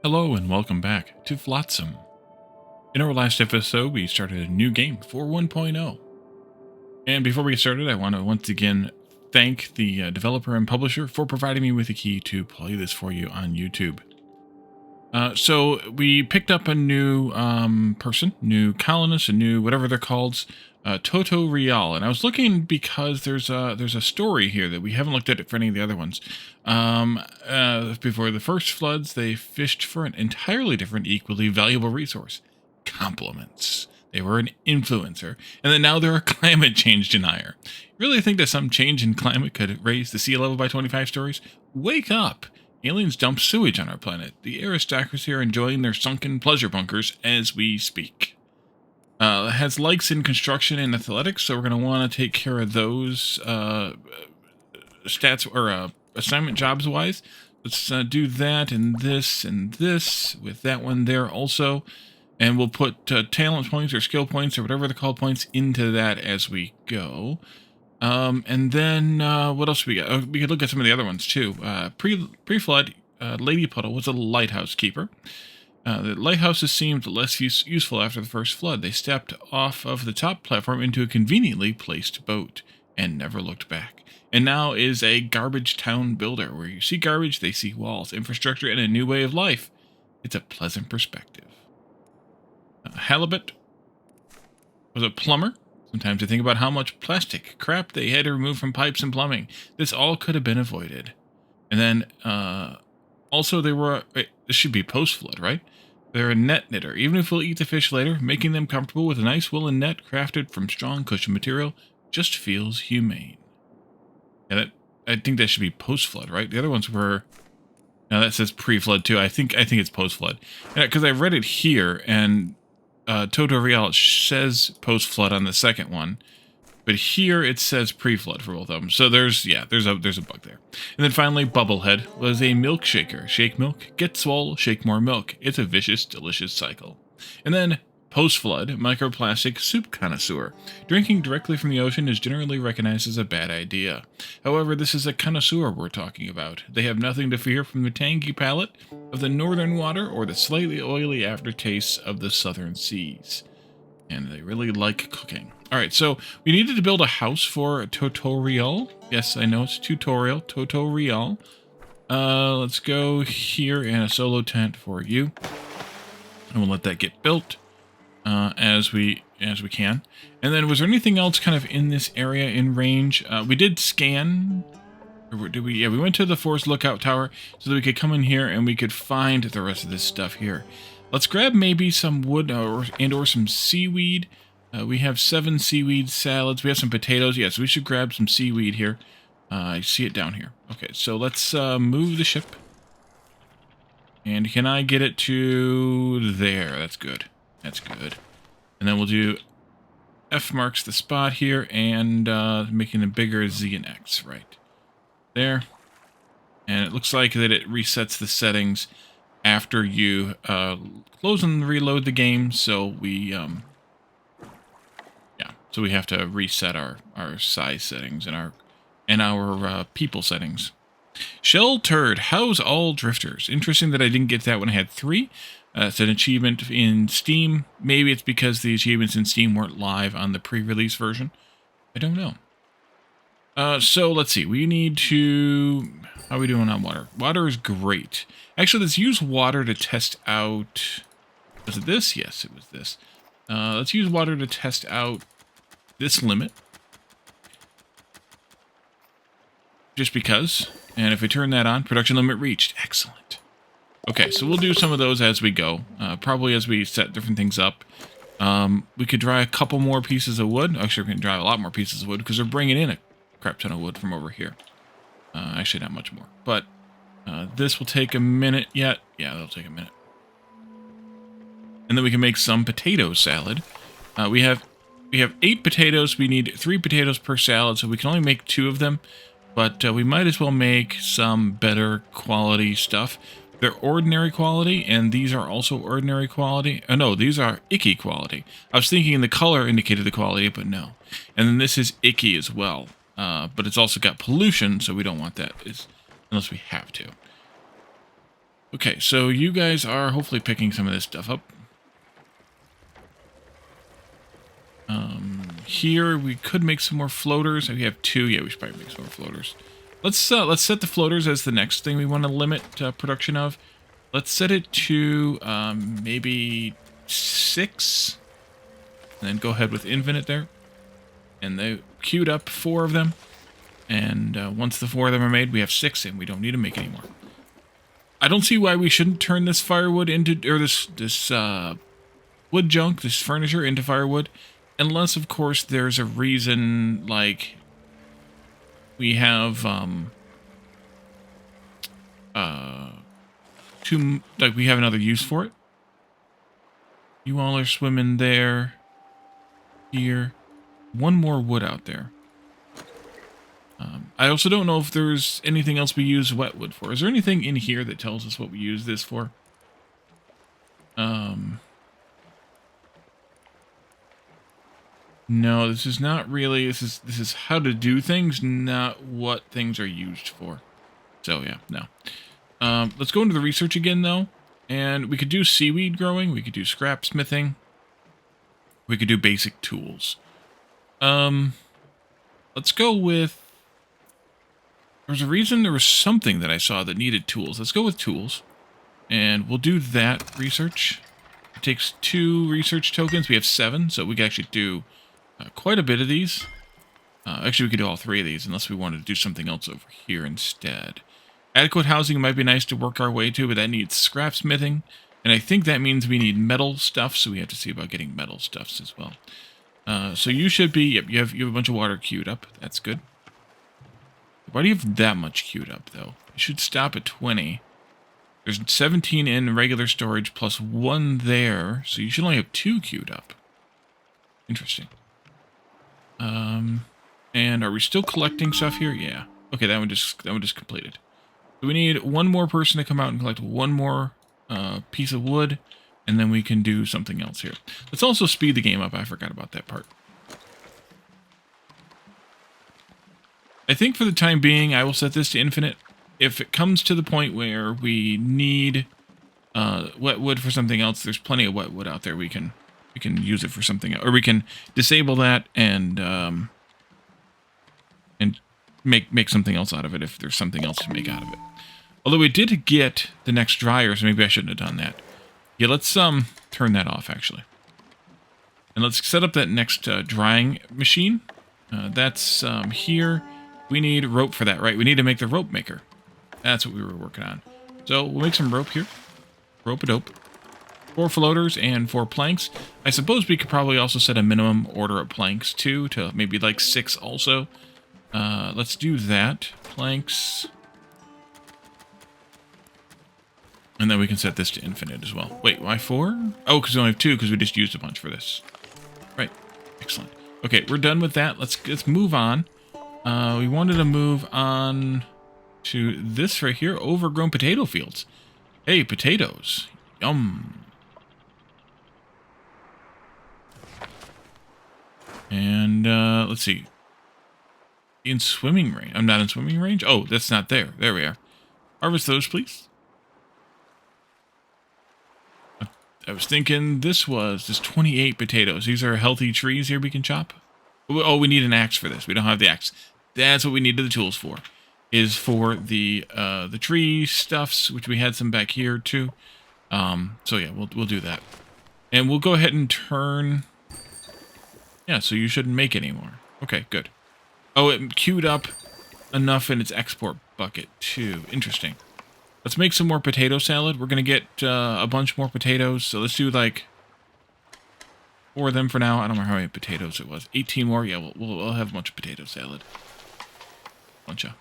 Hello and welcome back to Flotsam. In our last episode, we started a new game for 1.0. And before we get started, I want to once again thank the developer and publisher for providing me with a key to play this for you on YouTube. So we picked up a new new colonist, a new whatever they're called, Toto Real. And I was looking because there's a story here that we haven't looked at it for any of the other ones. Before the first floods, they fished for an entirely different, equally valuable resource: compliments. They were an influencer, and then now they're a climate change denier. You really think that some change in climate could raise the sea level by 25 stories? Wake up! Aliens dump sewage on our planet. The aristocracy are enjoying their sunken pleasure bunkers as we speak. It has likes in construction and athletics, so we're going to want to take care of those stats or assignment jobs wise. Let's do that and this with that one there also. And we'll put talent points or skill points or whatever they're called points into that as we go. And then what else we got? Oh, we could look at some of the other ones too. Pre-flood, Lady Puddle was a lighthouse keeper. The lighthouses seemed less useful after the first flood. They stepped off of the top platform into a conveniently placed boat and never looked back. And now is a garbage town builder. Where you see garbage, they see walls, infrastructure, and a new way of life. It's a pleasant perspective. Halibut was a plumber. Sometimes I think about how much plastic crap they had to remove from pipes and plumbing. This all could have been avoided. And then, also they were, this should be post-flood, right? They're a net knitter. Even if we'll eat the fish later, making them comfortable with a nice woolen net crafted from strong cushion material just feels humane. And I think that should be post-flood, right? The other ones were, now that says pre-flood too. I think it's post-flood. Because I read it here, and Toto Real says post-flood on the second one, but here it says pre-flood for both of them. So there's a bug there. And then finally, Bubblehead was a milkshaker. Shake milk, get swole, shake more milk. It's a vicious, delicious cycle. And then post-flood, microplastic soup connoisseur. Drinking directly from the ocean is generally recognized as a bad idea. However, this is a connoisseur we're talking about. They have nothing to fear from the tangy palate of the northern water or the slightly oily aftertastes of the southern seas. And they really like cooking. Alright, so we needed to build a house for tutorial. Yes, I know it's tutorial. Tutorial. Let's go here and a solo tent for you. And we'll let that get built as we can. And then was there anything else kind of in this area in range? We did scan. Or did we? Yeah, we went to the forest lookout tower so that we could come in here and we could find the rest of this stuff here. Let's grab maybe some wood or some seaweed. We have 7 seaweed salads. We have some potatoes. Yes, we should grab some seaweed here. I see it down here. Okay, so let's move the ship. And can I get it to there? That's good. That's good. And then we'll do F marks the spot here and making a bigger Z and X right there. And it looks like that it resets the settings after you close and reload the game, so we so we have to reset our size settings and our people settings. Shell Turd, how's all drifters? Interesting that I didn't get that when I had 3. It's an achievement in Steam. Maybe it's because the achievements in Steam weren't live on the pre-release version. I don't know. So let's see. We need to... How are we doing on water? Water is great. Actually, let's use water to test out... Was it this? Yes, it was this. Let's use water to test out this limit. Just because. And if we turn that on, production limit reached. Excellent. Okay, so we'll do some of those as we go. Probably as we set different things up. We could dry a couple more pieces of wood. Actually, we can dry a lot more pieces of wood because we're bringing in a crap ton of wood from over here. Actually, not much more. But this will take a minute yet. Yeah, that'll take a minute. And then we can make some potato salad. We have 8 potatoes. We need 3 potatoes per salad, so we can only make 2 of them. But we might as well make some better quality stuff. They're ordinary quality, and these are also ordinary quality. Oh, no, these are icky quality. I was thinking the color indicated the quality, but no. And then this is icky as well. But it's also got pollution, so we don't want that unless we have to. Okay, so you guys are hopefully picking some of this stuff up. Here we could make some more floaters. We have 2. Yeah, we should probably make some more floaters. Let's set the floaters as the next thing we want to limit production of. Let's set it to maybe 6, and then go ahead with infinite there. And they queued up 4 of them. And once the 4 of them are made, we have 6, and we don't need to make any more. I don't see why we shouldn't turn this firewood into, or this wood junk, this furniture into firewood, unless, of course, there's a reason, like, we have, we have another use for it. You all are swimming there, here. 1 more wood out there. I also don't know if there's anything else we use wet wood for. Is there anything in here that tells us what we use this for? No, this is not really. This is how to do things, not what things are used for. So yeah, no. Let's go into the research again though, and we could do seaweed growing. We could do scrap smithing. We could do basic tools. Let's go with. There was something that I saw that needed tools. Let's go with tools. And we'll do that research. It takes 2 research tokens. We have 7, so we can actually do quite a bit of these. Actually, we could do all 3 of these, unless we wanted to do something else over here instead. Adequate housing might be nice to work our way to, but that needs scrap smithing. And I think that means we need metal stuff, so we have to see about getting metal stuffs as well. So you should be... Yep, you have a bunch of water queued up. That's good. Why do you have that much queued up, though? You should stop at 20. There's 17 in regular storage plus 1 there, so you should only have 2 queued up. Interesting. And are we still collecting stuff here? Yeah. Okay, that one just completed. So we need 1 more person to come out and collect 1 more piece of wood, and then we can do something else here. Let's also speed the game up. I forgot about that part. I think for the time being, I will set this to infinite. If it comes to the point where we need wet wood for something else, there's plenty of wet wood out there. We can use it for something else, or we can disable that and make something else out of it if there's something else to make out of it. Although we did get the next dryer, so maybe I shouldn't have done that. Yeah, let's turn that off actually, and let's set up that next drying machine. That's here. We need rope for that, right? We need to make the rope maker. That's what we were working on. So we'll make some rope here. Rope-a-dope. 4 floaters and 4 planks. I suppose we could probably also set a minimum order of planks too, to maybe like 6 also. Let's do that. Planks. And then we can set this to infinite as well. Wait, why 4? Oh, because we only have 2 because we just used a bunch for this. Right. Excellent. Okay, we're done with that. Let's move on. We wanted to move on to this right here, overgrown potato fields. Hey, potatoes. Yum. And, let's see. In swimming range. I'm not in swimming range? Oh, that's not there. There we are. Harvest those, please. I was thinking this 28 potatoes. These are healthy trees here we can chop. Oh, we need an axe for this. We don't have the axe. That's what we needed the tools for. Is for the tree stuffs, which we had some back here too. So yeah, we'll do that. And we'll go ahead and turn. Yeah, so you shouldn't make any more. Okay, good. Oh, it queued up enough in its export bucket too. Interesting. Let's make some more potato salad. We're gonna get a bunch more potatoes. So let's do like 4 of them for now. I don't remember how many potatoes it was. 18 more. Yeah, we'll have a bunch of potato salad. Bunch of.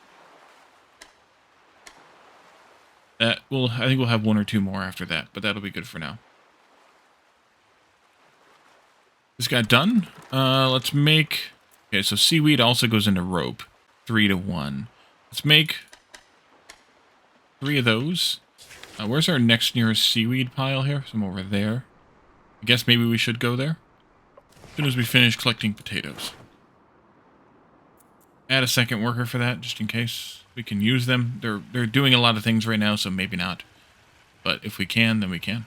I think we'll have 1 or 2 more after that, but that'll be good for now. This got done. Let's make. Okay, so seaweed also goes into rope. 3 to 1. Let's make 3 of those. Where's our next nearest seaweed pile here? Some over there. I guess maybe we should go there. As soon as we finish collecting potatoes. Add a second worker for that, just in case we can use them. They're doing a lot of things right now, so maybe not. But if we can, then we can.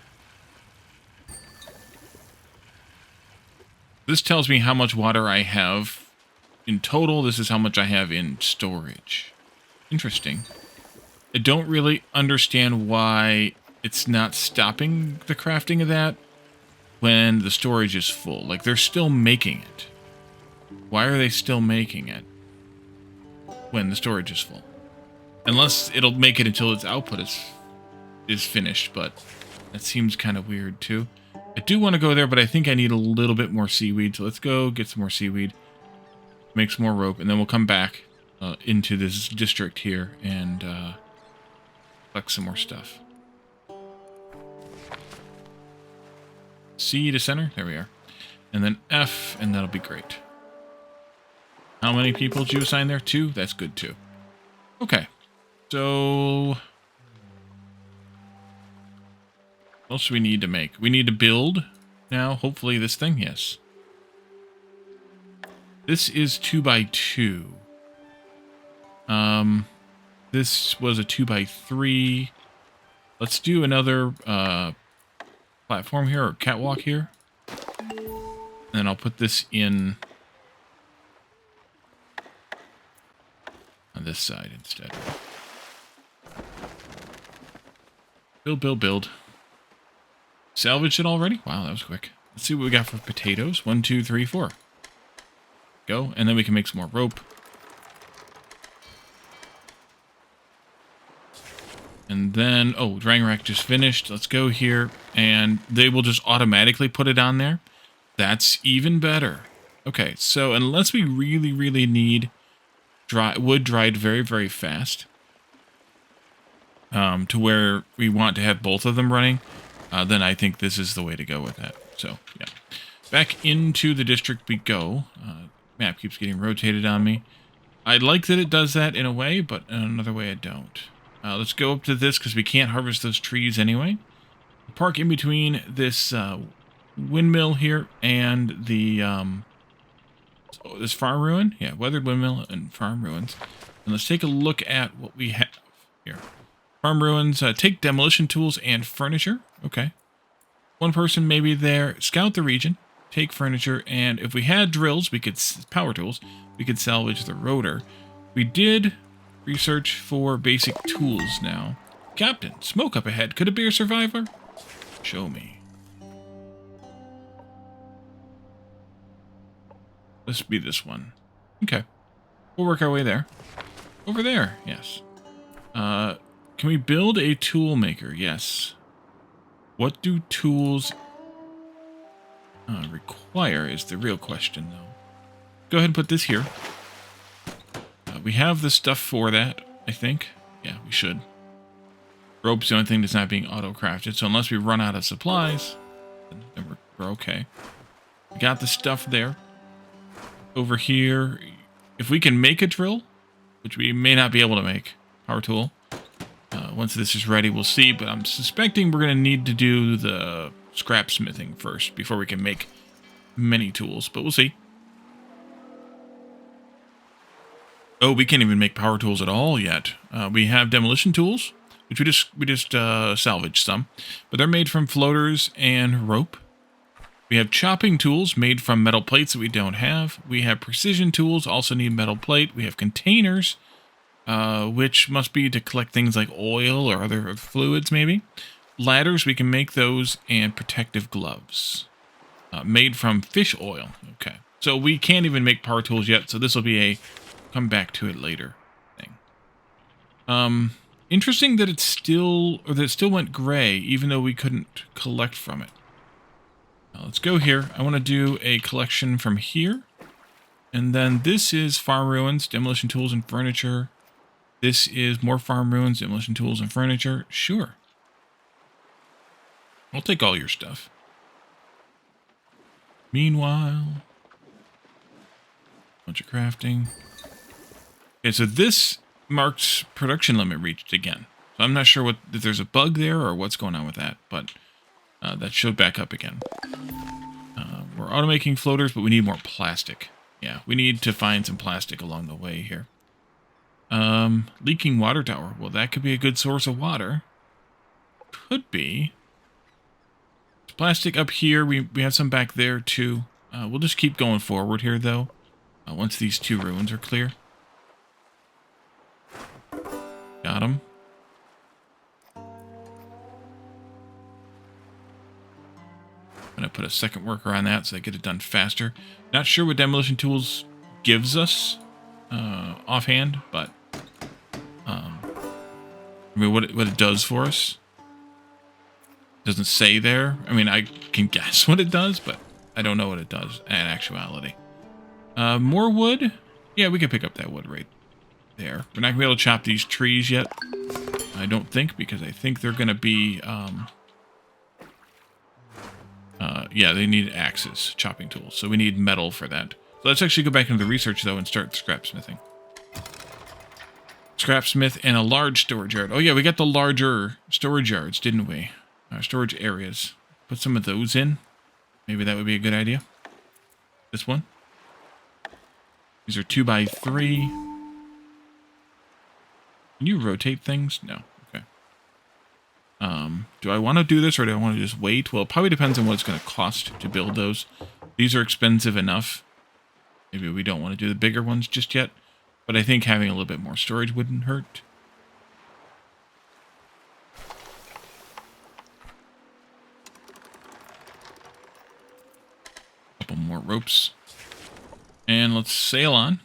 This tells me how much water I have in total. This is how much I have in storage. Interesting. I don't really understand why it's not stopping the crafting of that when the storage is full. Like, they're still making it. Why are they still making it when the storage is full? Unless it'll make it until its output is finished, but that seems kind of weird too. I do want to go there, but I think I need a little bit more seaweed. So let's go get some more seaweed, make some more rope, and then we'll come back into this district here and collect some more stuff. C to center. There we are. And then F, and that'll be great. How many people did you assign there? 2? That's good too. Okay. So what else do we need to make? We need to build now, hopefully this thing, yes. This is 2x2. This was a 2x3. Let's do another platform here, or catwalk here. And then I'll put this in on this side instead. Build, build, build. Salvaged it already? Wow, that was quick. Let's see what we got for potatoes. 1, 2, 3, 4. Go, and then we can make some more rope. And then, oh, drying rack just finished. Let's go here, and they will just automatically put it on there. That's even better. Okay, so unless we really, really need wood dried very, very fast, to where we want to have both of them running, then I think this is the way to go with that. So, yeah. Back into the district we go. Map keeps getting rotated on me. I like that it does that in a way, but in another way I don't. Let's go up to this, because we can't harvest those trees anyway. Park in between this windmill here and the this farm ruin. Yeah, weathered windmill and farm ruins. And let's take a look at what we have here. Farm ruins, take demolition tools and furniture. Okay. One person maybe there. Scout the region. Take furniture. And if we had drills, we could, power tools, we could salvage the rotor. We did research for basic tools now. Captain, smoke up ahead. Could it be a survivor? Show me. Let's be this one. Okay. We'll work our way there. Over there, yes. Can we build a tool maker? Yes. What do tools require is the real question, though. Go ahead and put this here. We have the stuff for that, I think. Yeah, we should. Rope's the only thing that's not being auto-crafted, so unless we run out of supplies, then we're okay. We got the stuff there. Over here, if we can make a drill, which we may not be able to make, power tool. Once this is ready, we'll see, but I'm suspecting we're going to need to do the scrap smithing first before we can make many tools, but we'll see. Oh, we can't even make power tools at all yet. We have demolition tools, which we just salvaged some, but they're made from floaters and rope. We have chopping tools made from metal plates that we don't have. We have precision tools, also need metal plate. We have containers, which must be to collect things like oil or other fluids, maybe. Ladders, we can make those, and protective gloves. Made from fish oil. Okay. So we can't even make power tools yet, so this will be a come back to it later thing. Interesting that it still went gray, even though we couldn't collect from it. Now let's go here. I want to do a collection from here. And then this is farm ruins, demolition tools, and furniture. This is more farm ruins, demolition tools, and furniture. Sure. I'll take all your stuff. Meanwhile, bunch of crafting. Okay, so this marks production limit reached again. So I'm not sure if there's a bug there or what's going on with that, but that showed back up again. We're automaking floaters, but we need more plastic. Yeah, we need to find some plastic along the way here. Leaking water tower. Well, that could be a good source of water. could be plastic up here. We have some back there too. We'll just keep going forward here though. Once these two ruins are clear. Got them. I'm going to put a second worker on that so they get it done faster. Not sure what demolition tools gives us offhand, but I mean, what it does for us. Doesn't say there. I mean, I can guess what it does, but I don't know what it does in actuality. More wood? Yeah, we can pick up that wood right there. We're not going to be able to chop these trees yet. I don't think, because I think they're going to be... yeah, they need axes, chopping tools. So we need metal for that. So let's actually go back into the research, though, and start scrapsmithing. Scrapsmith and a large storage yard. Oh, yeah, we got the larger storage yards, didn't we? Storage areas. Put some of those in. Maybe that would be a good idea. This one. These are 2x3. Can you rotate things? No. Okay. Do I want to do this or do I want to just wait? Well, it probably depends on what it's going to cost to build those. These are expensive enough. Maybe we don't want to do the bigger ones just yet. But I think having a little bit more storage wouldn't hurt. Couple more ropes. And let's sail on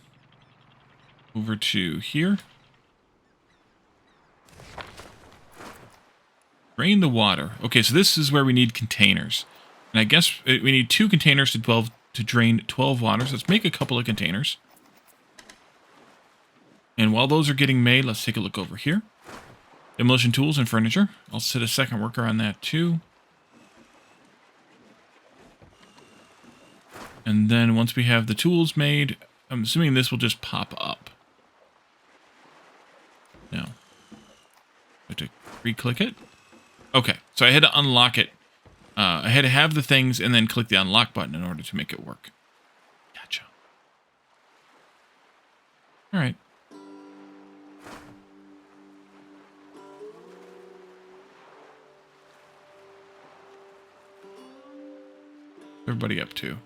over to here. Drain the water. Okay, so this is where we need containers. And I guess we need 2 containers to drain 12 waters. Let's make a couple of containers. And while those are getting made, let's take a look over here. Demolition tools and furniture. I'll set a second worker on that too. And then once we have the tools made, I'm assuming this will just pop up. No. I have to re-click it. Okay, so I had to unlock it. I had to have the things and then click the unlock button in order to make it work. Gotcha. All right. Everybody up to?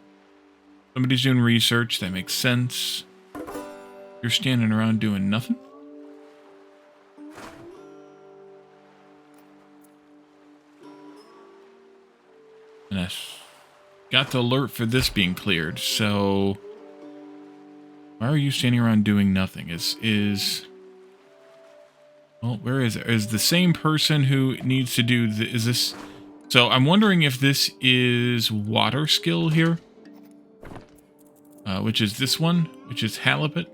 Somebody's doing research. That makes sense. You're standing around doing nothing? And I got the alert for this being cleared, so... Why are you standing around doing nothing? Well, where is it? Is the same person who needs to do... Is this... So I'm wondering if this is water skill here. Which is this one, which is halibut.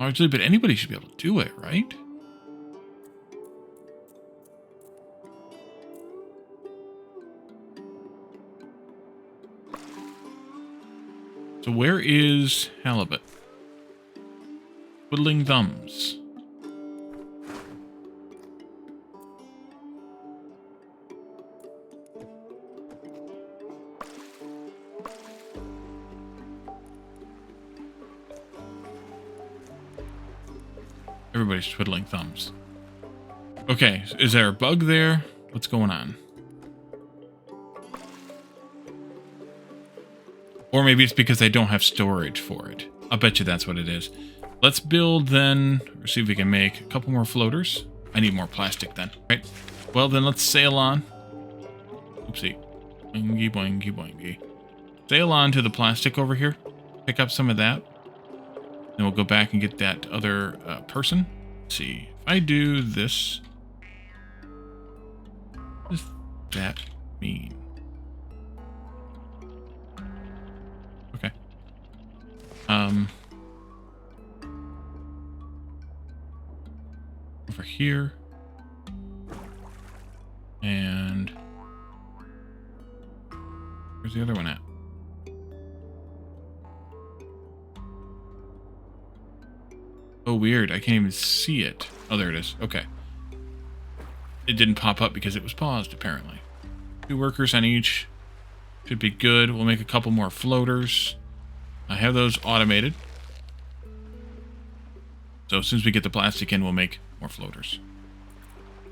Largely, but anybody should be able to do it, right? So where is halibut? Twiddling thumbs. Everybody's twiddling thumbs. Okay, is there a bug there? What's going on? Or maybe it's because they don't have storage for it. I'll bet you that's what it is. Let's build then, or see if we can make a couple more floaters. I need more plastic then. Right. Well, then let's sail on. Oopsie. Boingy, boingy, boingy. Sail on to the plastic over here. Pick up some of that. Then we'll go back and get that other person. Let's see. If I do this, what does that mean? Okay. Over here. And where's the other one at? Oh, weird. I can't even see it. Oh, there it is. Okay. It didn't pop up because it was paused, apparently. 2 workers on each. Should be good. We'll make a couple more floaters. I have those automated. So as soon as we get the plastic in, we'll make more floaters.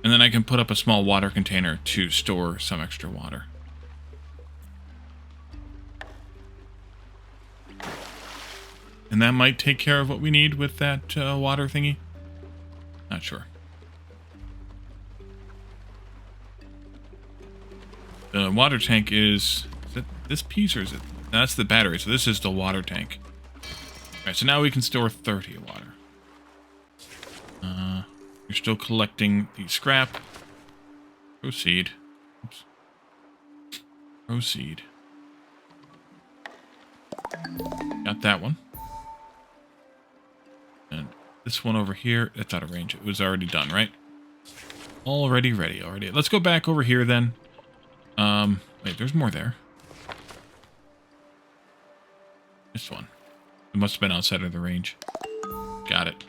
And then I can put up a small water container to store some extra water. And that might take care of what we need with that water thingy. Not sure. The water tank is it this piece or is it? No, that's the battery, so this is the water tank. Alright, so now we can store 30 of water. You're still collecting the scrap. Proceed. Oops. Proceed. Got that one. And this one over here, that's out of range. It was already done, right? Already ready, already. Let's go back over here then. Wait, there's more there. This one. It must have been outside of the range. Got it.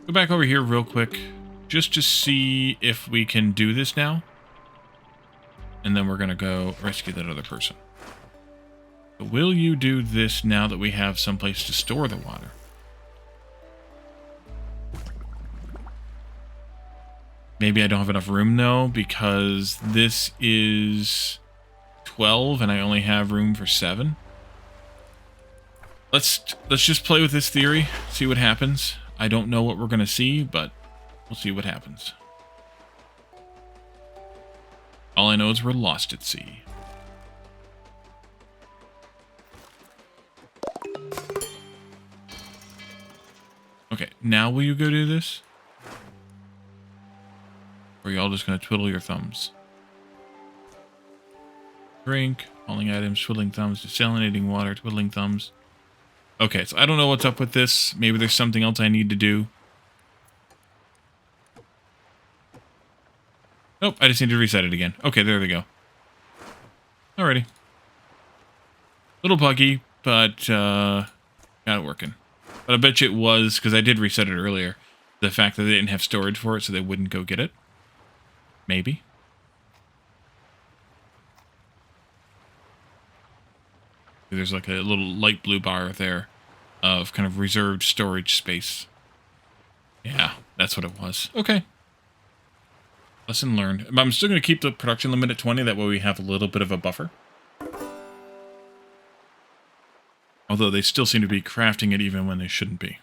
Go back over here real quick, just to see if we can do this now. And then we're going to go rescue that other person. But will you do this now that we have someplace to store the water? Maybe I don't have enough room, though, because this is 12 and I only have room for 7. Let's just play with this theory, see what happens. I don't know what we're going to see, but we'll see what happens. All I know is we're lost at sea. Okay, now will you go do this? Or are you all just going to twiddle your thumbs? Drink, hauling items, twiddling thumbs, desalinating water, twiddling thumbs. Okay, so I don't know what's up with this. Maybe there's something else I need to do. Nope, I just need to reset it again. Okay, there we go. Alrighty. Little buggy, but got it working. But I bet you it was, because I did reset it earlier, the fact that they didn't have storage for it, so they wouldn't go get it. Maybe. There's like a little light blue bar there of kind of reserved storage space. Yeah, that's what it was. Okay. Lesson learned. I'm still going to keep the production limit at 20. That way we have a little bit of a buffer. Although they still seem to be crafting it even when they shouldn't be.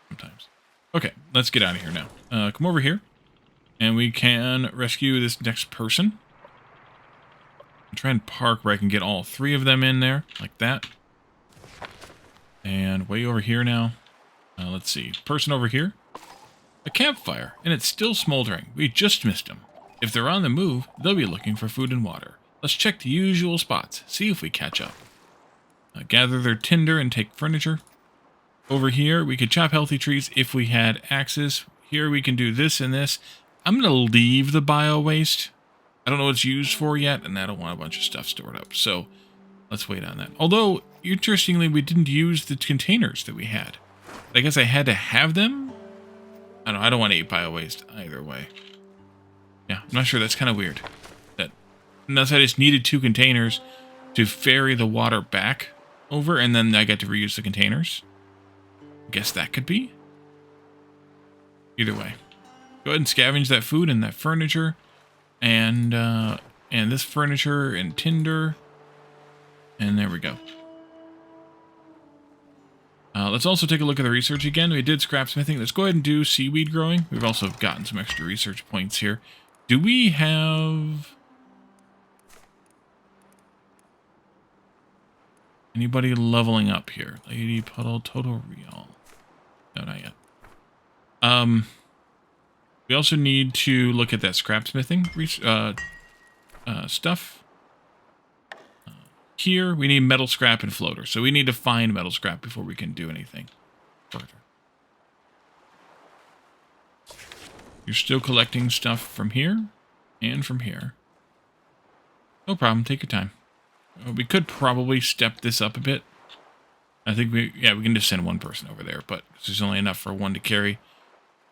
Sometimes. Okay, let's get out of here now. Come over here. And we can rescue this next person. Try and park where I can get all 3 of them in there, like that. And way over here now. Let's see. Person over here. A campfire, and it's still smoldering. We just missed them. If they're on the move, they'll be looking for food and water. Let's check the usual spots, see if we catch up. Gather their tinder and take furniture. Over here, we could chop healthy trees if we had axes. Here we can do this and this. I'm going to leave the bio waste. I don't know what it's used for yet, and I don't want a bunch of stuff stored up, so let's wait on that. Although, interestingly, we didn't use the containers that we had. I guess I had to have them? I don't want to eat bio waste either way. Yeah, I'm not sure. That's kind of weird. Unless I just needed 2 containers to ferry the water back over, and then I get to reuse the containers. I guess that could be. Either way. Go ahead and scavenge that food and that furniture. And this furniture and tinder. And there we go. Let's also take a look at the research again. We did scrap smithing. Let's go ahead and do seaweed growing. We've also gotten some extra research points here. Do we have anybody leveling up here? Lady Puddle, Total Real. No, not yet. We also need to look at that scrap smithing stuff. Here, we need metal scrap and floater. So we need to find metal scrap before we can do anything further. You're still collecting stuff from here and from here. No problem. Take your time. We could probably step this up a bit. I think we can just send 1 person over there, but there's only enough for 1 to carry.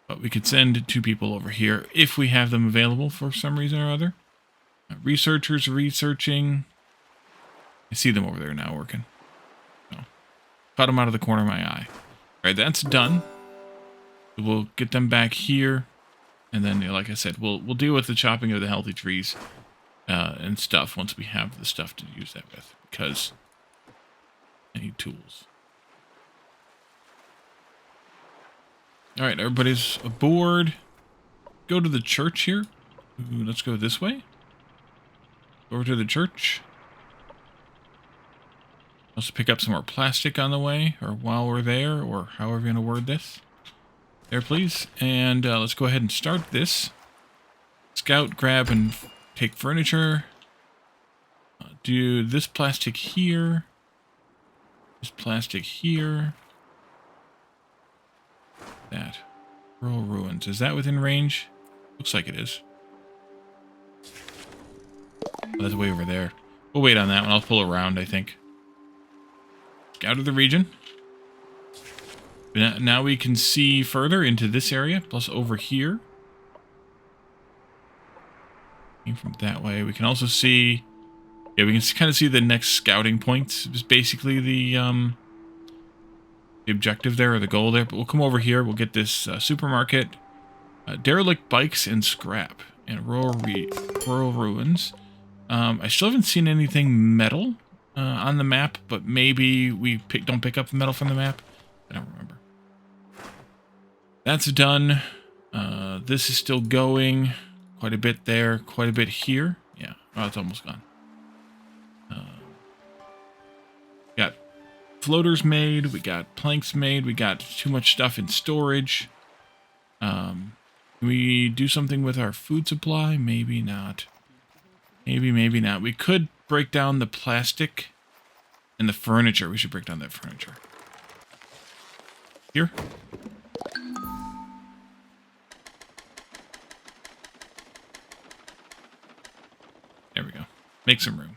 But we could send 2 people over here if we have them available for some reason or other. Researchers researching. I see them over there now working. Oh. Caught them out of the corner of my eye. Alright, that's done. We'll get them back here, and then, like I said, we'll deal with the chopping of the healthy trees and stuff once we have the stuff to use that with, because I need tools. All right, everybody's aboard. Go to the church here. Ooh, let's go this way. Over to the church. Also pick up some more plastic on the way, or while we're there, or however you're going to word this. There, please. And let's go ahead and start this. Scout, grab, and take furniture. Do this plastic here. This plastic here. That. Rural ruins. Is that within range? Looks like it is. Oh, that's way over there. We'll wait on that one. I'll pull around, I think. Scout of the region. Now we can see further into this area, plus over here. Came from that way. We can also see... Yeah, we can kind of see the next scouting point. It's basically the objective there, or the goal there. But we'll come over here. We'll get this supermarket. Derelict bikes and scrap. And rural ruins. I still haven't seen anything metal on the map, but maybe we don't pick up the metal from the map. I don't remember. That's done. This is still going. Quite a bit there. Quite a bit here. Yeah. Oh, it's almost gone. Got floaters made. We got planks made. We got too much stuff in storage. Can we do something with our food supply? Maybe not. Maybe not. We could break down the plastic and the furniture. We should break down that furniture. Here. There we go. Make some room.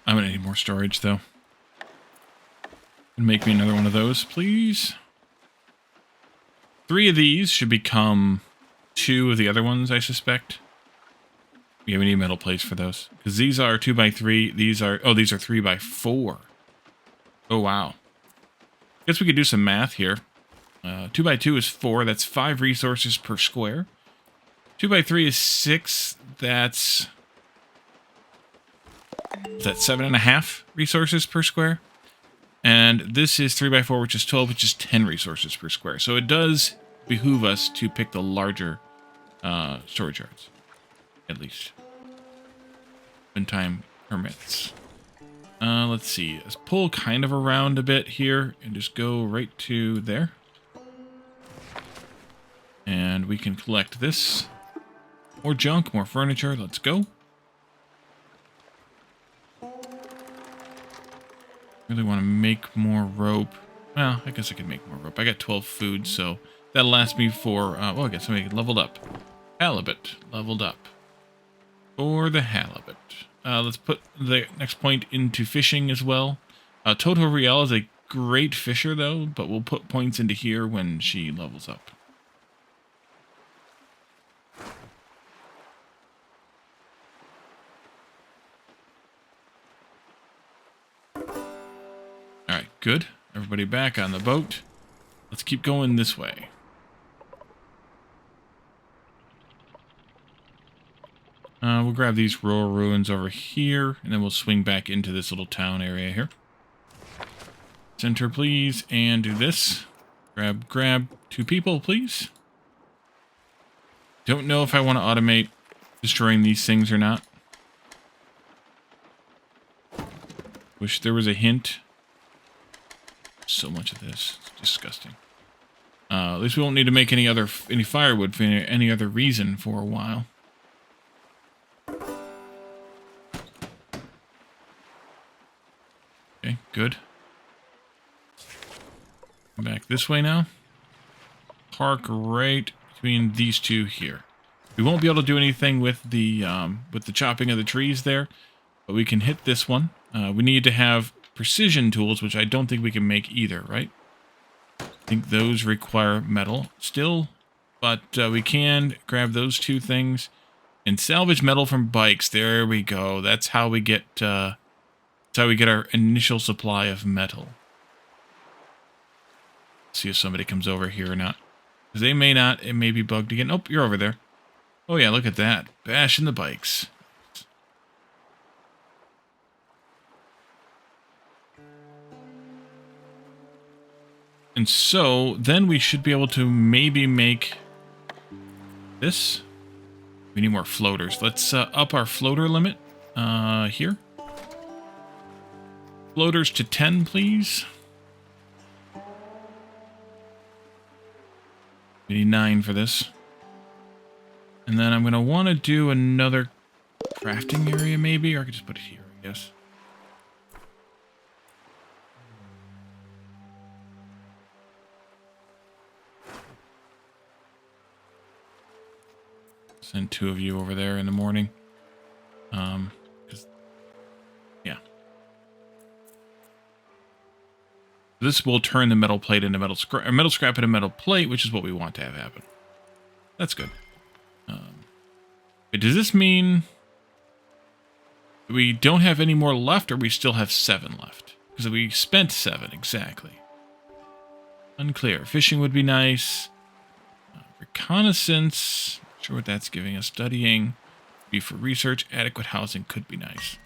I'm gonna need more storage, though. And make me another one of those, please. 3 of these should become 2 of the other ones, I suspect. Yeah, we need metal plates for those. Because these are 2x3. These are 3x4. Oh, wow. Guess we could do some math here. 2x2 is 4. That's 5 resources per square. 2x3 is 6. That's 7.5 resources per square. And this is 3x4, which is 12, which is 10 resources per square. So it does behoove us to pick the larger storage yards, at least, when time permits. Let's see. Let's pull kind of around a bit here and just go right to there. And we can collect this. More junk, more furniture. Let's go. Really want to make more rope. Well, I guess I could make more rope. I got 12 food, so that'll last me for... well, I guess I leveled up. Halibut. Leveled up. For the halibut. Let's put the next point into fishing as well. Toto Riel is a great fisher, though, but we'll put points into here when she levels up. Alright, good. Everybody back on the boat. Let's keep going this way. We'll grab these rural ruins over here, and then we'll swing back into this little town area here. Center, please, and do this. Grab 2 people, please. Don't know if I want to automate destroying these things or not. Wish there was a hint. So much of this. It's disgusting. At least we won't need to make any firewood for any other reason for a while. Okay, good. Come back this way now. Park right between these two here. We won't be able to do anything with the chopping of the trees there, but we can hit this one. We need to have precision tools, which I don't think we can make either, right? I think those require metal still, but we can grab those two things and salvage metal from bikes. There we go. That's how we get our initial supply of metal. Let's see if somebody comes over here or not. Because they may not. It may be bugged again. Oh, you're over there. Oh yeah, look at that. Bashing the bikes. And so, then we should be able to maybe make this. We need more floaters. Let's up our floater limit here. Floaters to 10, please. We need 9 for this. And then I'm going to want to do another crafting area, maybe. Or I could just put it here, I guess. Send 2 of you over there in the morning. Yeah. This will turn the metal plate into metal scrap into metal plate, which is what we want to have happen. That's good. Does this mean we don't have any more left, or we still have 7 left? Because we spent 7, exactly. Unclear. Fishing would be nice. Reconnaissance. Not sure what that's giving us. Studying. Be for research. Adequate housing could be nice.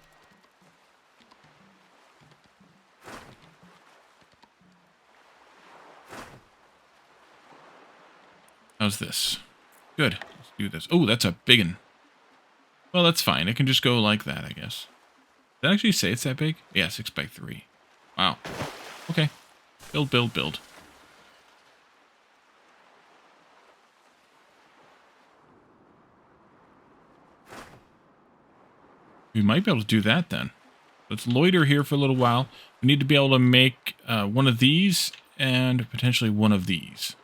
How's this? Good. Let's do this. Oh, that's a big one. Well, that's fine. It can just go like that, I guess. Did it actually say it's that big? Yeah, 6 by 3. Wow. Okay. Build, build, build. We might be able to do that then. Let's loiter here for a little while. We need to be able to make one of these and potentially one of these.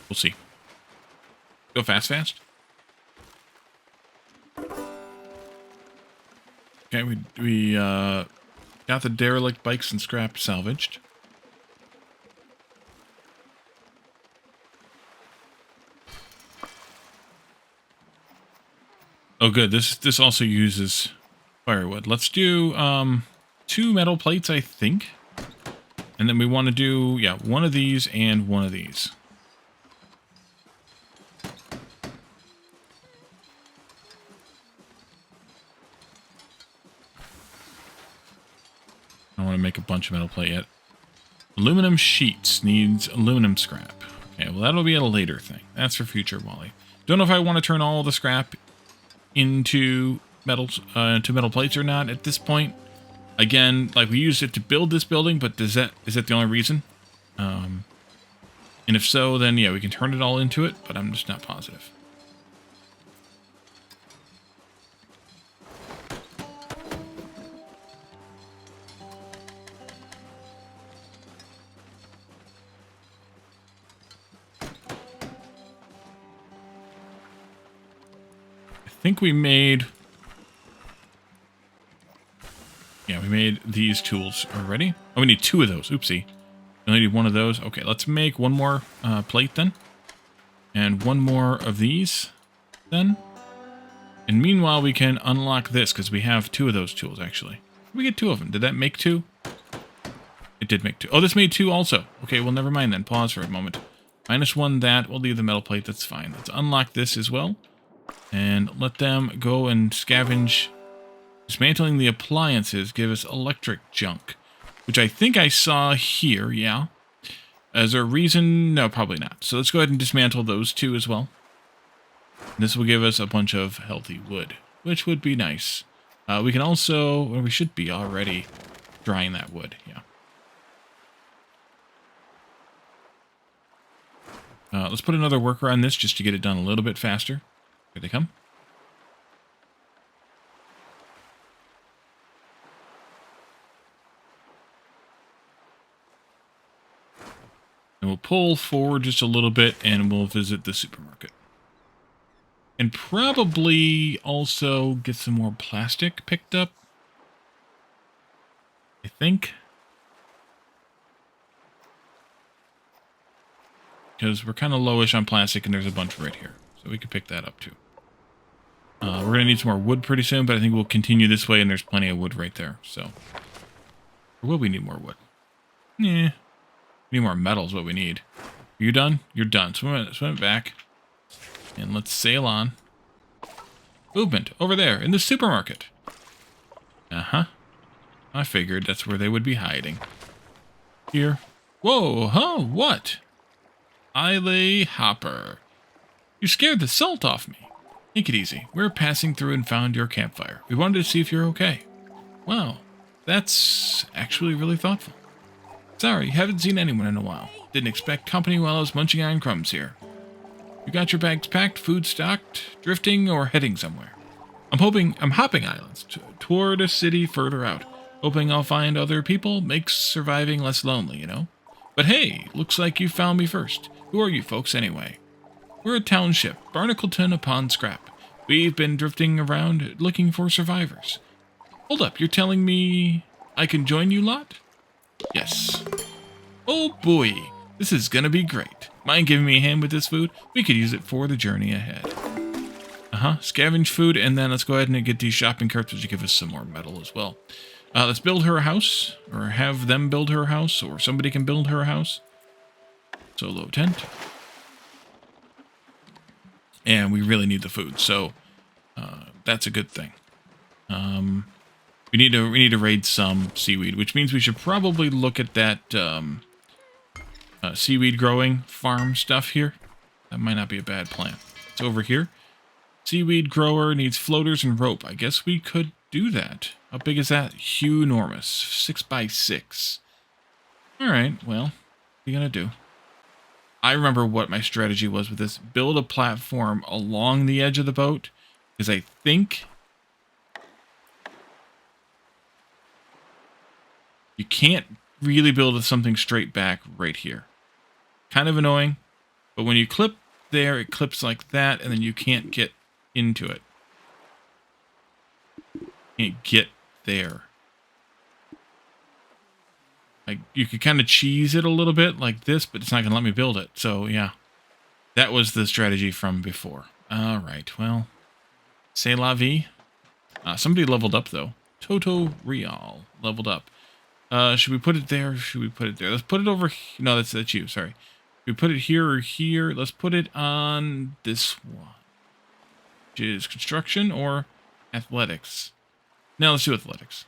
We'll see. Go fast, fast. Okay, we got the derelict bikes and scrap salvaged. Oh, good. This also uses firewood. Let's do 2 metal plates, I think. And then we want to do, yeah, one of these and one of these. I don't want to make a bunch of metal plate yet. Aluminum sheets needs aluminum scrap. Okay, well that'll be a later thing. That's for future Wally. Don't know if I want to turn all the scrap into metals, to metal plates or not at this point. Again, like we used it to build this building, but is that the only reason? And if so, then yeah, we can turn it all into it, but I'm just not positive. I think we made... Yeah, we made these tools already. Oh, we need 2 of those. Oopsie. We only need 1 of those. Okay, let's make 1 more plate then. And 1 more of these then. And meanwhile, we can unlock this because we have 2 of those tools, actually. We get 2 of them. Did that make 2? It did make 2. Oh, this made 2 also. Okay, well, never mind then. Pause for a moment. -1 that. We'll leave the metal plate. That's fine. Let's unlock this as well. And let them go and scavenge. Dismantling the appliances give us electric junk, which I think I saw here, yeah. As a reason, no, probably not. So let's go ahead and dismantle those 2 as well. This will give us a bunch of healthy wood, which would be nice. We can also, well, we should be already drying that wood, yeah. Let's put another worker on this just to get it done a little bit faster. Here they come. And we'll pull forward just a little bit and we'll visit the supermarket. And probably also get some more plastic picked up. I think. Because we're kind of lowish on plastic and there's a bunch right here. So we could pick that up too. We're going to need some more wood pretty soon, but I think we'll continue this way and there's plenty of wood right there. So, or will we need more wood? Yeah. We need more metal is what we need. Are you done? You're done. Swim it back. And let's sail on. Movement over there in the supermarket. Uh-huh. I figured that's where they would be hiding. Here. Whoa, huh? What? Isle Hopper. You scared the salt off me. Take it easy. We're passing through and found your campfire. We wanted to see if you're okay. Wow, that's actually really thoughtful. Sorry, haven't seen anyone in a while. Didn't expect company while I was munching on crumbs here. You got your bags packed, food stocked, drifting, or heading somewhere? I'm hopping islands toward a city further out. Hoping I'll find other people makes surviving less lonely, you know? But hey, looks like you found me first. Who are you folks anyway? We're a township, Barnacleton upon Scrap. We've been drifting around looking for survivors. Hold up, you're telling me I can join you lot? Yes. Oh boy, this is gonna be great. Mind giving me a hand with this food? We could use it for the journey ahead. Scavenge food, and then let's go ahead and get these shopping carts, which will give us some more metal as well. Let's build her a house, or have them build her a house, or somebody can build her a house. Solo tent. And we really need the food, so that's a good thing. We need to raid some seaweed, which means we should probably look at that seaweed growing farm stuff here. That might not be a bad plan. It's over here. Seaweed grower needs floaters and rope. I guess we could do that. How big is that? Huge-enormous. 6 by 6. Alright, well, what are you gonna do? I remember what my strategy was with this. Build a platform along the edge of the boat. Because I think you can't really build something straight back right here. Kind of annoying. But when you clip there, it clips like that, and then you can't get into it. Can't get there. Like, you could kind of cheese it a little bit like this, but it's not going to let me build it. So, yeah. That was the strategy from before. Alright, well. C'est la vie. Somebody leveled up, though. Toto Real leveled up. Should we put it there? Should we put it there? Let's put it over... No, that's you. Sorry. Should we put it here or here? Let's put it on this one. Which is construction or athletics. Now let's do athletics.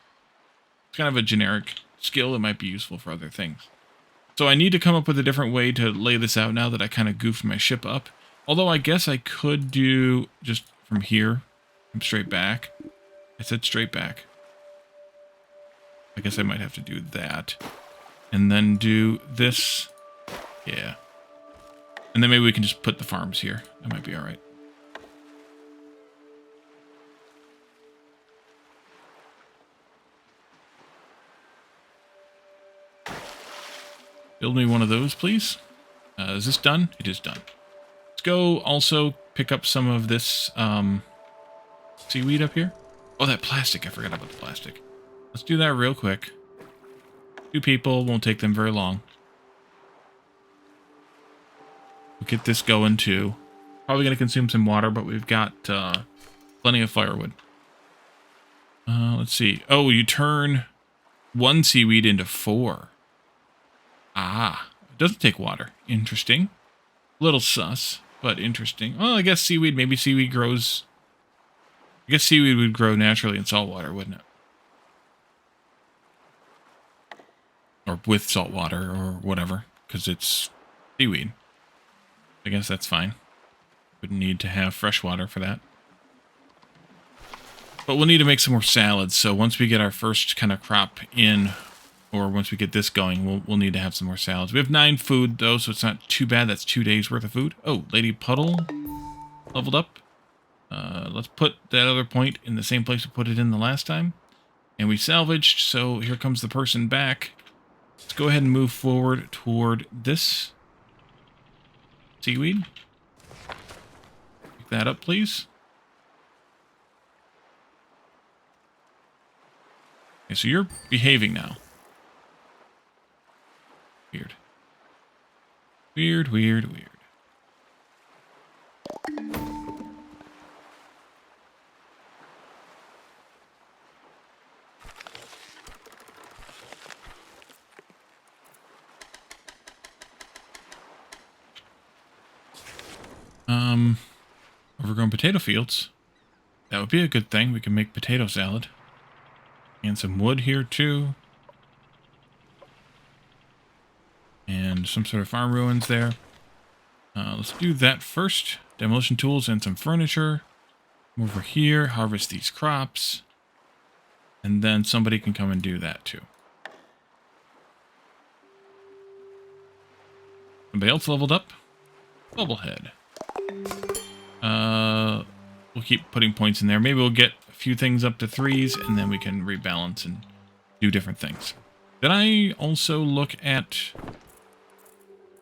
It's kind of a generic skill that might be useful for other things. So I need to come up with a different way to lay this out now that I kind of goofed my ship up. Although I guess I could do just from here, from straight back. I said straight back. I guess I might have to do that. And then do this. Yeah. And then maybe we can just put the farms here. That might be alright. Build me one of those, please. Is this done? It is done. Let's go also pick up some of this seaweed up here. Oh, that plastic. I forgot about the plastic. Let's do that real quick. 2 people. Won't take them very long. We'll get this going, too. Probably going to consume some water, but we've got plenty of firewood. Let's see. Oh, you turn 1 seaweed into 4. Ah, it doesn't take water. Interesting. Little sus, but interesting. Well, I guess seaweed, maybe seaweed grows... I guess seaweed would grow naturally in salt water, wouldn't it? Or with salt water or whatever, because it's seaweed. I guess that's fine. Wouldn't need to have fresh water for that. But we'll need to make some more salads, so once we get our first kind of crop in... Or once we get this going, we'll need to have some more salads. We have 9 food, though, so it's not too bad. That's 2 days' worth of food. Oh, Lady Puddle leveled up. Let's put that other point in the same place we put it in the last time. And we salvaged, so here comes the person back. Let's go ahead and move forward toward this Seaweed. Pick that up, please. Okay, so you're behaving now. Weird. Weird, weird, weird. Overgrown potato fields. That would be a good thing. We can make potato salad. And some wood here, too. And some sort of farm ruins there. Let's do that first. Demolition tools and some furniture. Come over here, harvest these crops. And then somebody can come and do that, too. Somebody else leveled up. Bubblehead. We'll keep putting points in there. Maybe we'll get a few things up to 3s, and then we can rebalance and do different things. Did I also look at...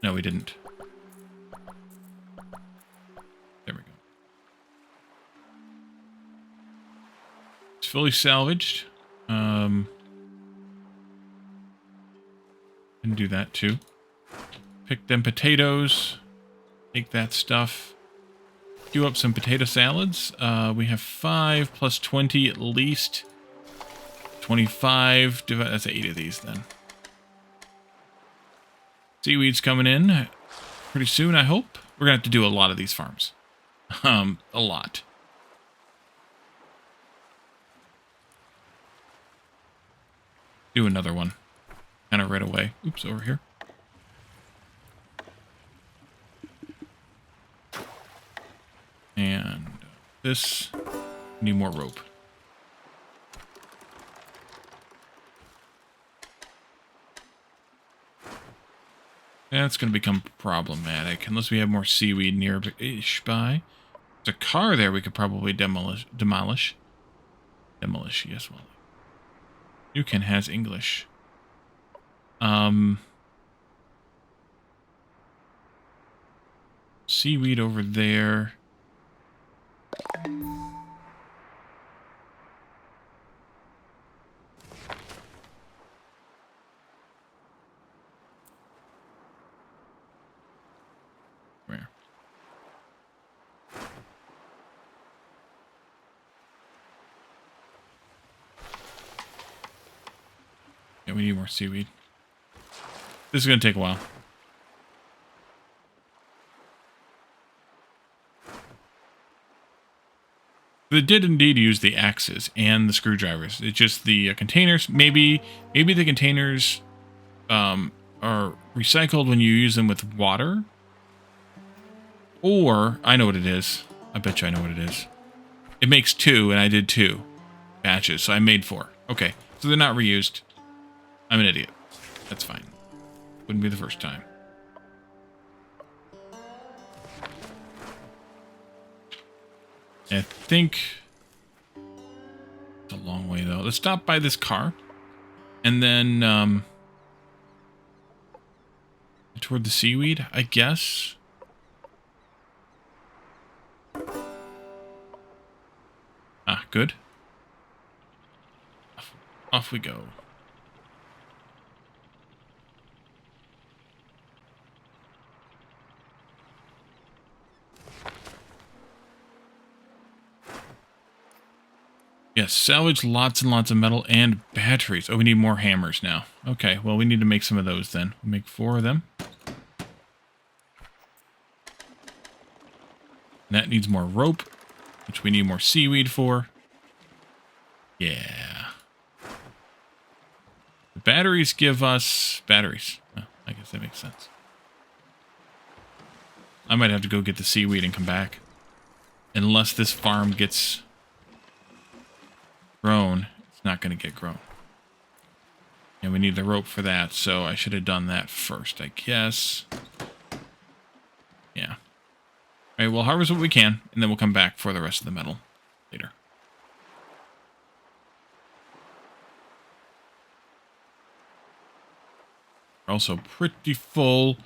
No, we didn't. There we go. It's fully salvaged. Can do that too. Pick them potatoes. Take that stuff. Queue up some potato salads. We have 5 plus 20 at least. 25. That's 8 of these then. Seaweed's coming in pretty soon, I hope. We're going to have to do a lot of these farms. A lot. Do another one. Kind of right away. Oops, over here. And this, need more rope. That's going to become problematic unless we have more seaweed near-ish by. There's a car there we could probably demolish. Demolish, yes, well. Yukin has English. Seaweed over there. Where? Yeah, we need more seaweed. This is going to take a while. They did indeed use the axes and the screwdrivers. It's just the containers. Maybe the containers are recycled when you use them with water. Or, I know what it is. I bet you I know what it is. It makes 2, and I did 2 batches, so I made 4. Okay, so they're not reused. I'm an idiot. That's fine. Wouldn't be the first time. I think it's a long way, though. Let's stop by this car. And then, toward the seaweed, I guess. Ah, good. Off we go. Yes, salvage lots and lots of metal and batteries. Oh, we need more hammers now. Okay, well, we need to make some of those then. We'll make 4 of them. And that needs more rope, which we need more seaweed for. Yeah. The batteries give us batteries. Oh, I guess that makes sense. I might have to go get the seaweed and come back. Unless this farm gets grown, it's not going to get grown. And we need the rope for that, so I should have done that first, I guess. Yeah. Alright, we'll harvest what we can, and then we'll come back for the rest of the metal later. We're also pretty full.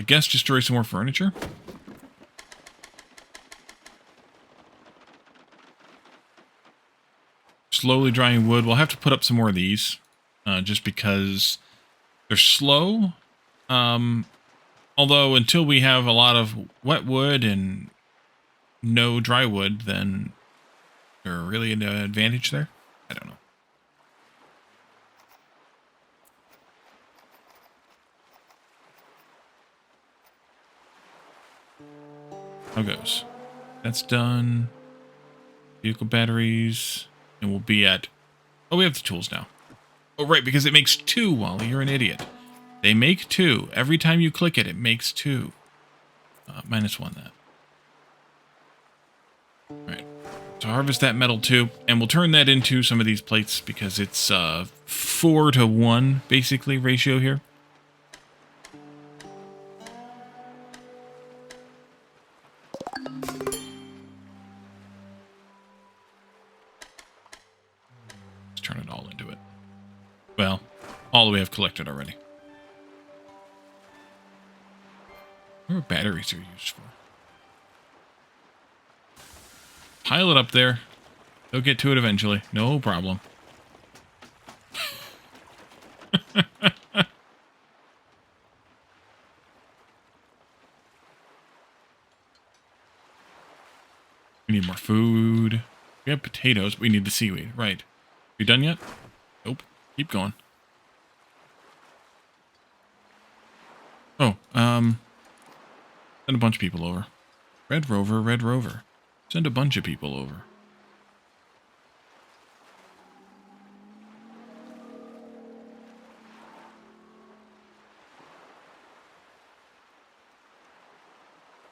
I guess destroy some more furniture. Slowly drying wood. We'll have to put up some more of these, just because they're slow. Although until we have a lot of wet wood and no dry wood, then they're really an advantage there. I don't know. How goes? That's done. Vehicle batteries. And we'll be at... Oh, we have the tools now. Oh, right, because it makes 2, Wally. You're an idiot. They make 2. Every time you click it, it makes 2. -1 that. Alright. So harvest that metal too. And we'll turn that into some of these plates because it's 4 to 1, basically, ratio here. Turn it all into it. Well, all that we have collected already. What are batteries are used for? Pile it up there. They'll get to it eventually. No problem. We need more food. We have potatoes. We need the seaweed. Right. We done yet? Nope. Keep going. Oh, send a bunch of people over. Red Rover, Red Rover. Send a bunch of people over.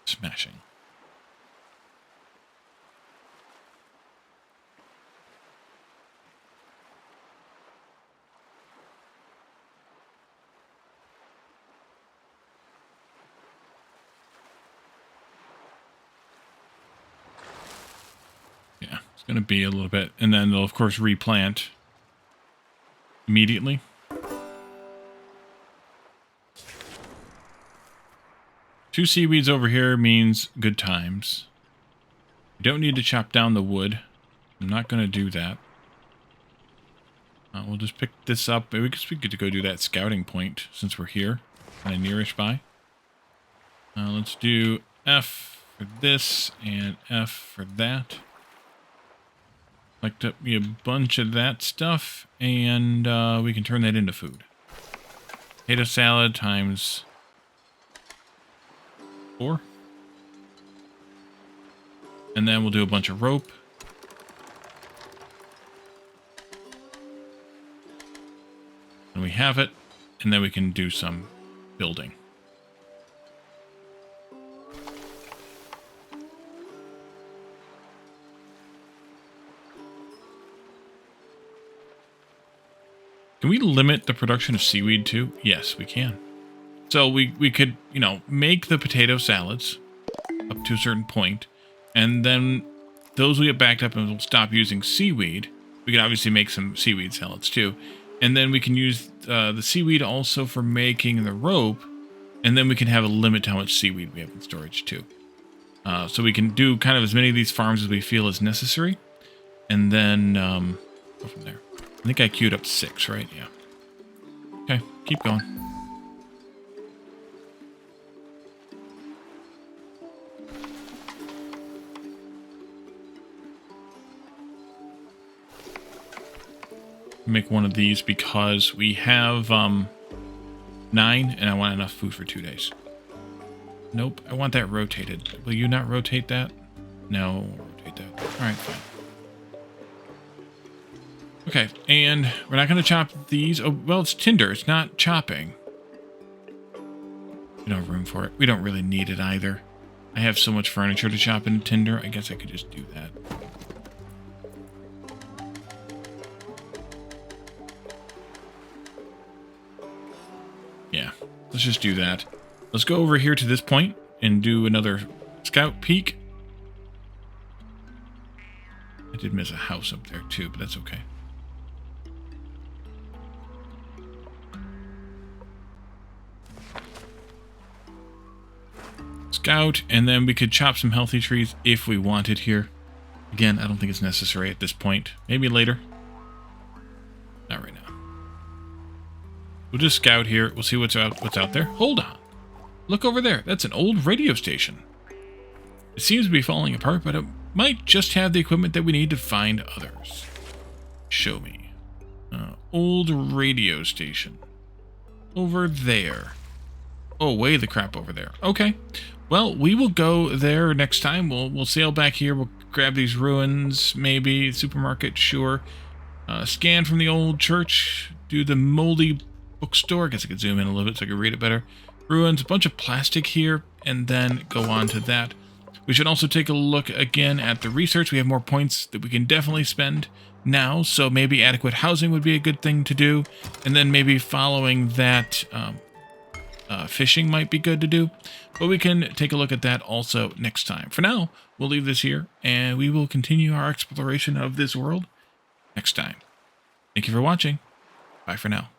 Smashing. Yeah, it's going to be a little bit. And then they'll, of course, replant immediately. Two seaweeds over here means good times. You don't need to chop down the wood. I'm not going to do that. We'll just pick this up. Maybe we could go do that scouting point since we're here. Kind of nearish by. Let's do F for this and F for that. Collect up me a bunch of that stuff, and we can turn that into food. Potato salad times 4. And then we'll do a bunch of rope. And we have it, and then we can do some building. Can we limit the production of seaweed too? Yes, we can. So we could, you know, make the potato salads up to a certain point, and then those will get backed up and we'll stop using seaweed. We could obviously make some seaweed salads too. And then we can use the seaweed also for making the rope, and then we can have a limit to how much seaweed we have in storage too. So we can do kind of as many of these farms as we feel is necessary, and then go from there. I think I queued up 6, right? Yeah. Okay, keep going. Make one of these because we have 9 and I want enough food for 2 days. Nope, I want that rotated. Will you not rotate that? No, rotate that. Alright, fine. Okay, and we're not going to chop these. Oh, well, it's tinder. It's not chopping. We don't have room for it. We don't really need it either. I have so much furniture to chop into tinder. I guess I could just do that. Yeah, let's just do that. Let's go over here to this point and do another scout peek. I did miss a house up there too, but that's okay. Scout, and then we could chop some healthy trees if we wanted here. Again, I don't think it's necessary at this point. Maybe later. Not right now. We'll just scout here. We'll see what's out there. Hold on. Look over there. That's an old radio station. It seems to be falling apart, but it might just have the equipment that we need to find others. Show me. Old radio station. Over there. Oh, way the crap over there. Okay. Well, we will go there next time. We'll sail back here. We'll grab these ruins, maybe. Supermarket, sure. Scan from the old church. Do the moldy bookstore. I guess I could zoom in a little bit so I could read it better. Ruins, a bunch of plastic here, and then go on to that. We should also take a look again at the research. We have more points that we can definitely spend now, so maybe adequate housing would be a good thing to do. And then maybe following that, fishing might be good to do. But we can take a look at that also next time. For now, we'll leave this here, and we will continue our exploration of this world next time. Thank you for watching. Bye for now.